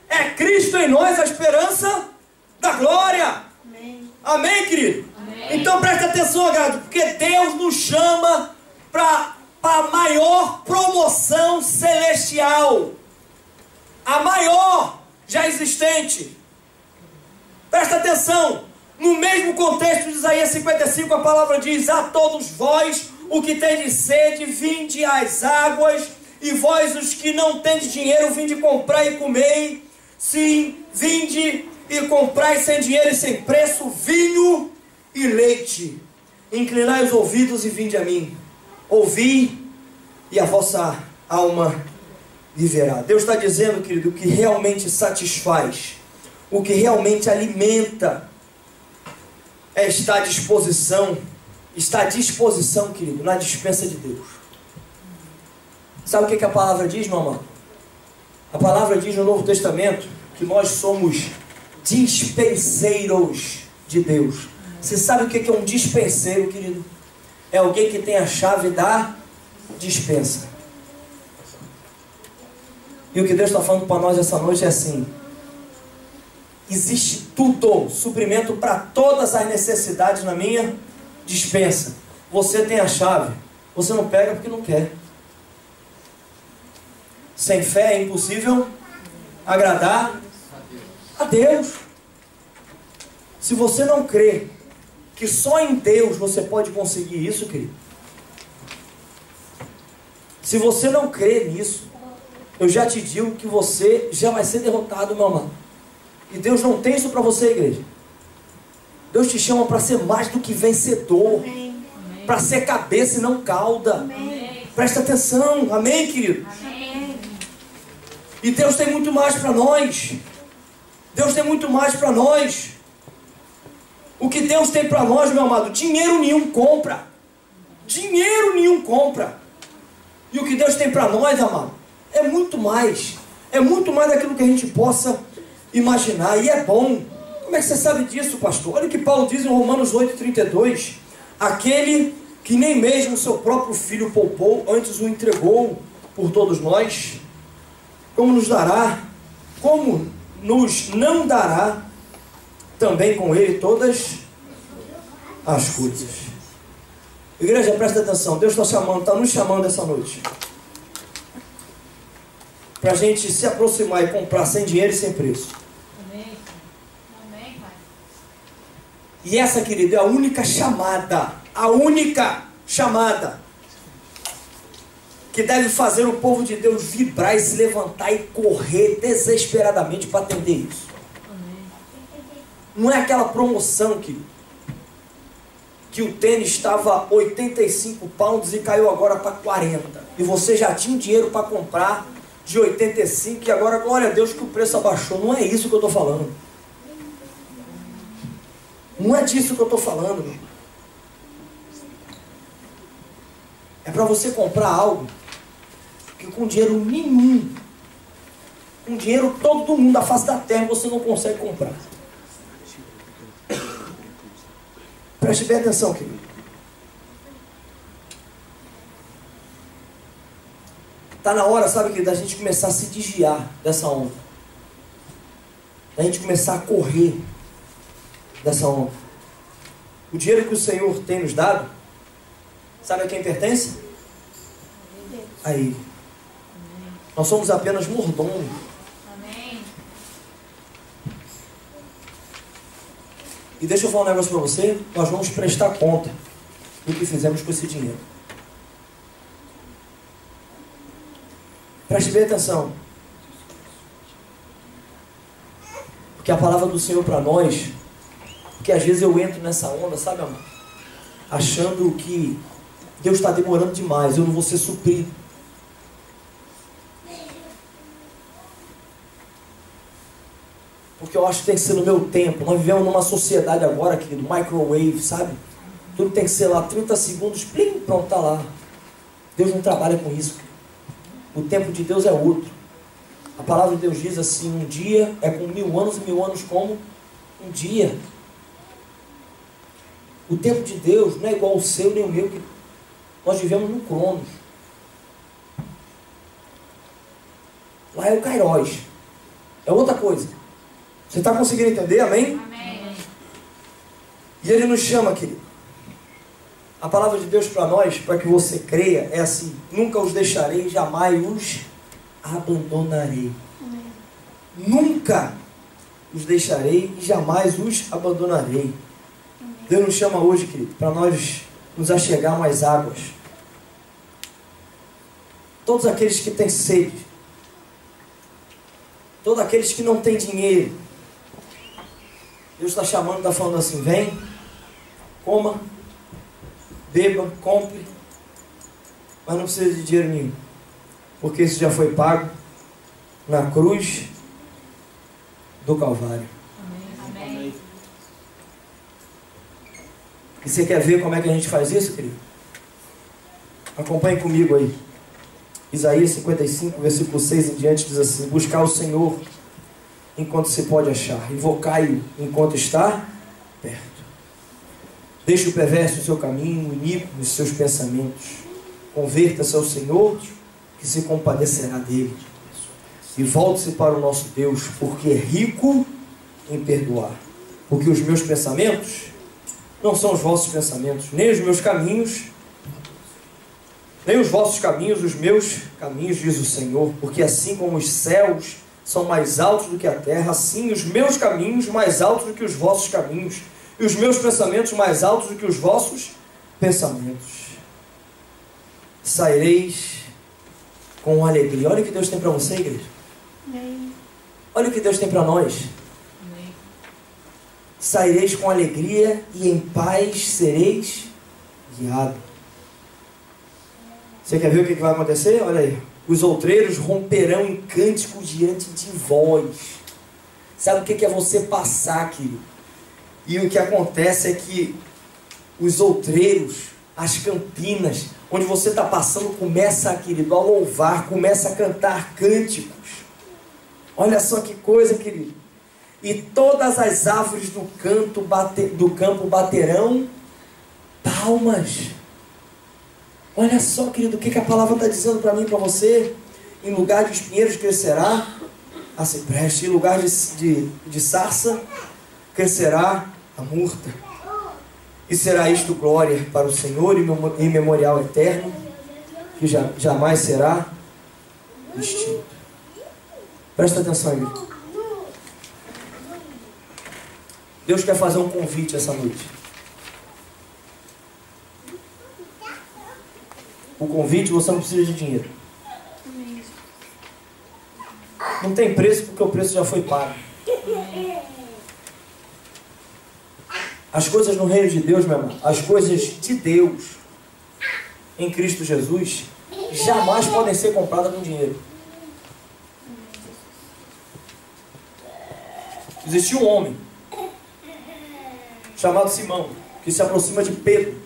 É Cristo em nós, a esperança da glória. Amém. Amém, querido? Amém. Então presta atenção, galera, porque Deus nos chama para a maior promoção celestial, a maior já existente. Presta atenção, no mesmo contexto de Isaías 55, a palavra diz, a todos vós, o que tendes sede, vinde às águas, e vós os que não tendes dinheiro, vinde comprar e comei. Sim, vinde e comprai sem dinheiro e sem preço vinho e leite. Inclinai os ouvidos e vinde a mim. Ouvi e a vossa alma viverá. Deus está dizendo, querido, o que realmente satisfaz, o que realmente alimenta, está à disposição, querido, na dispensa de Deus. Sabe o que a palavra diz, meu amado? A palavra diz no Novo Testamento que nós somos dispenseiros de Deus. Você sabe o que é um dispenseiro, querido? É alguém que tem a chave da dispensa. E o que Deus está falando para nós essa noite é assim: existe tudo, suprimento para todas as necessidades na minha dispensa. Você tem a chave, você não pega porque não quer. Sem fé é impossível agradar a Deus. Se você não crê que só em Deus você pode conseguir isso, querido, se você não crê nisso, eu já te digo que você já vai ser derrotado, meu amado. E Deus não tem isso para você, igreja. Deus te chama para ser mais do que vencedor, para ser cabeça e não cauda. Amém. Presta atenção, amém, querido? Amém. E Deus tem muito mais para nós. Deus tem muito mais para nós. O que Deus tem para nós, meu amado, dinheiro nenhum compra. Dinheiro nenhum compra. E o que Deus tem para nós, amado, é muito mais. É muito mais daquilo que a gente possa imaginar. E é bom. Como é que você sabe disso, pastor? Olha o que Paulo diz em Romanos 8,32. Aquele que nem mesmo seu próprio filho poupou, antes o entregou por todos nós, como nos não dará também com ele todas as coisas. Igreja, presta atenção. Deus está nos chamando essa noite para a gente se aproximar e comprar sem dinheiro e sem preço. Amém. Amém, Pai. E essa, querida, é a única chamada que deve fazer o povo de Deus vibrar e se levantar e correr desesperadamente para atender isso. Não é aquela promoção que o tênis estava 85 pounds e caiu agora para 40. E você já tinha dinheiro para comprar de 85 e agora, glória a Deus, que o preço abaixou. Não é isso que eu estou falando. Não é disso que eu estou falando, meu. É para você comprar algo que com dinheiro nenhum, com dinheiro todo mundo da face da terra, você não consegue comprar. Preste bem atenção, querido. Está na hora, sabe, querido, da gente começar a se desviar dessa onda. Da gente começar a correr dessa onda. O dinheiro que o Senhor tem nos dado, sabe a quem pertence? A Ele. Nós somos apenas mordomos. Amém. E deixa eu falar um negócio para você. Nós vamos prestar conta do que fizemos com esse dinheiro. Preste bem atenção. Porque a palavra do Senhor para nós, porque às vezes eu entro nessa onda, sabe, amor? Achando que Deus está demorando demais, eu não vou ser suprido. Porque eu acho que tem que ser no meu tempo. Nós vivemos numa sociedade agora, querido, microwave, sabe? Tudo tem que ser lá, 30 segundos, plim, pronto, tá lá. Deus não trabalha com isso. O tempo de Deus é outro. A palavra de Deus diz assim: um dia é com 1000 anos, e 1000 anos como um dia. O tempo de Deus não é igual ao seu nem o meu, que nós vivemos no Cronos. Lá é o Kairos. É outra coisa. Você está conseguindo entender? Amém? Amém. E Ele nos chama, querido. A palavra de Deus para nós, para que você creia, é assim: nunca os deixarei, jamais os abandonarei. Amém. Nunca os deixarei e jamais os abandonarei. Deus nos chama hoje, querido, para nós nos achegarmos às águas. Todos aqueles que têm sede, todos aqueles que não têm dinheiro, Deus está chamando, está falando assim: vem coma, beba, compre, mas não precisa de dinheiro nenhum, porque isso já foi pago na cruz do Calvário. Amém. E você quer ver como é que a gente faz isso, querido? Acompanhe comigo aí. Isaías 55, versículo 6 em diante, diz assim: buscar o Senhor enquanto se pode achar, invocai-o enquanto está perto. Deixe o perverso o seu caminho, o iníquo os seus pensamentos. Converta-se ao Senhor, que se compadecerá dele. E volte-se para o nosso Deus, porque é rico em perdoar. Porque os meus pensamentos não são os vossos pensamentos, nem os meus caminhos, nem os vossos caminhos, os meus caminhos, diz o Senhor. Porque assim como os céus são mais altos do que a terra, assim os meus caminhos mais altos do que os vossos caminhos, e os meus pensamentos mais altos do que os vossos pensamentos. Saireis com alegria. Olha o que Deus tem para você, igreja. Amém. Olha o que Deus tem para nós. Saireis com alegria e em paz sereis guiados. Você quer ver o que vai acontecer? Olha aí. Os outreiros romperão em cântico diante de vós. Sabe o que é você passar, querido? E o que acontece é que os outreiros, as campinas, onde você está passando, começa, querido, a louvar, começa a cantar cânticos. Olha só que coisa, querido. E todas as árvores do campo baterão palmas. Olha só, querido, o que a palavra está dizendo para mim e para você. Em lugar de espinheiros crescerá a cipreste, em lugar de sarça crescerá a murta. E será isto glória para o Senhor e memorial eterno, que jamais será extinto. Presta atenção, amigo. Deus quer fazer um convite essa noite. O convite, você não precisa de dinheiro. Não tem preço, porque o preço já foi pago. As coisas no reino de Deus, meu irmão, as coisas de Deus em Cristo Jesus jamais podem ser compradas com dinheiro. Existia um homem chamado Simão, que se aproxima de Pedro.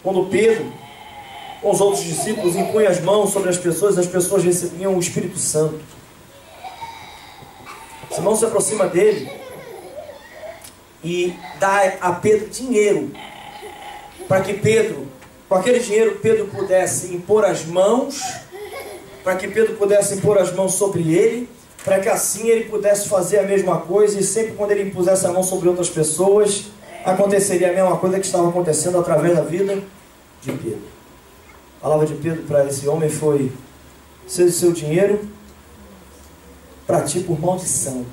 Quando Pedro, com os outros discípulos, impunha as mãos sobre as pessoas recebiam o Espírito Santo. Simão se aproxima dele e dá a Pedro dinheiro, para que Pedro, com aquele dinheiro, Pedro pudesse impor as mãos, para que Pedro pudesse impor as mãos sobre ele, para que assim ele pudesse fazer a mesma coisa, e sempre quando ele impusesse a mão sobre outras pessoas, aconteceria a mesma coisa que estava acontecendo através da vida de Pedro. A palavra de Pedro para esse homem foi: seja o seu dinheiro para ti por maldição.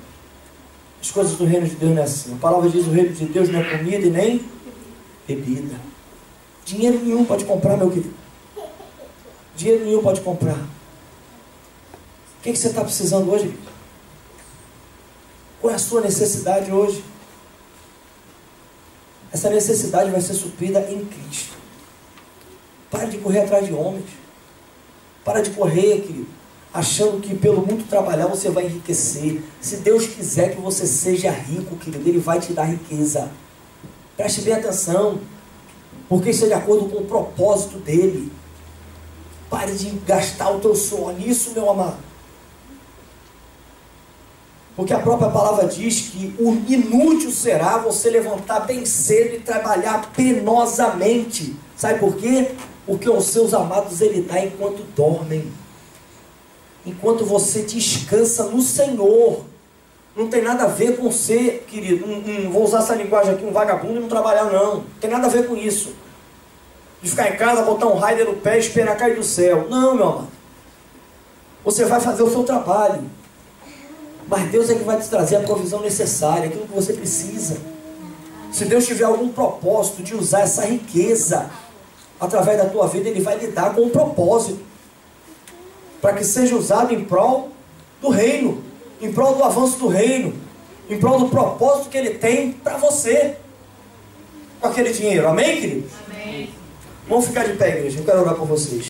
As coisas do reino de Deus não é assim. A palavra diz: o reino de Deus não é comida e nem bebida. Dinheiro nenhum pode comprar, meu querido. Dinheiro nenhum pode comprar. O que você está precisando hoje? Qual é a sua necessidade hoje? Essa necessidade vai ser suprida em Cristo. Para de correr atrás de homens. Para de correr, querido, achando que pelo muito trabalhar você vai enriquecer. Se Deus quiser que você seja rico, querido, Ele vai te dar riqueza. Preste bem atenção, porque isso é de acordo com o propósito dEle. Pare de gastar o teu suor nisso, meu amado. Porque a própria palavra diz que o inútil será você levantar bem cedo e trabalhar penosamente. Sabe por quê? Porque os seus amados Ele dá enquanto dormem. Enquanto você descansa no Senhor. Não tem nada a ver com ser, querido, vou usar essa linguagem aqui, um vagabundo e não trabalhar, não. Não tem nada a ver com isso. De ficar em casa, botar um rider no pé e esperar cair do céu. Não, meu amado. Você vai fazer o seu trabalho. Mas Deus é que vai te trazer a provisão necessária, aquilo que você precisa. Se Deus tiver algum propósito de usar essa riqueza através da tua vida, Ele vai lidar com um propósito, para que seja usado em prol do reino, em prol do avanço do reino, em prol do propósito que Ele tem para você. com aquele dinheiro. Amém, querido? Amém. Vamos ficar de pé, igreja. Eu quero orar por vocês.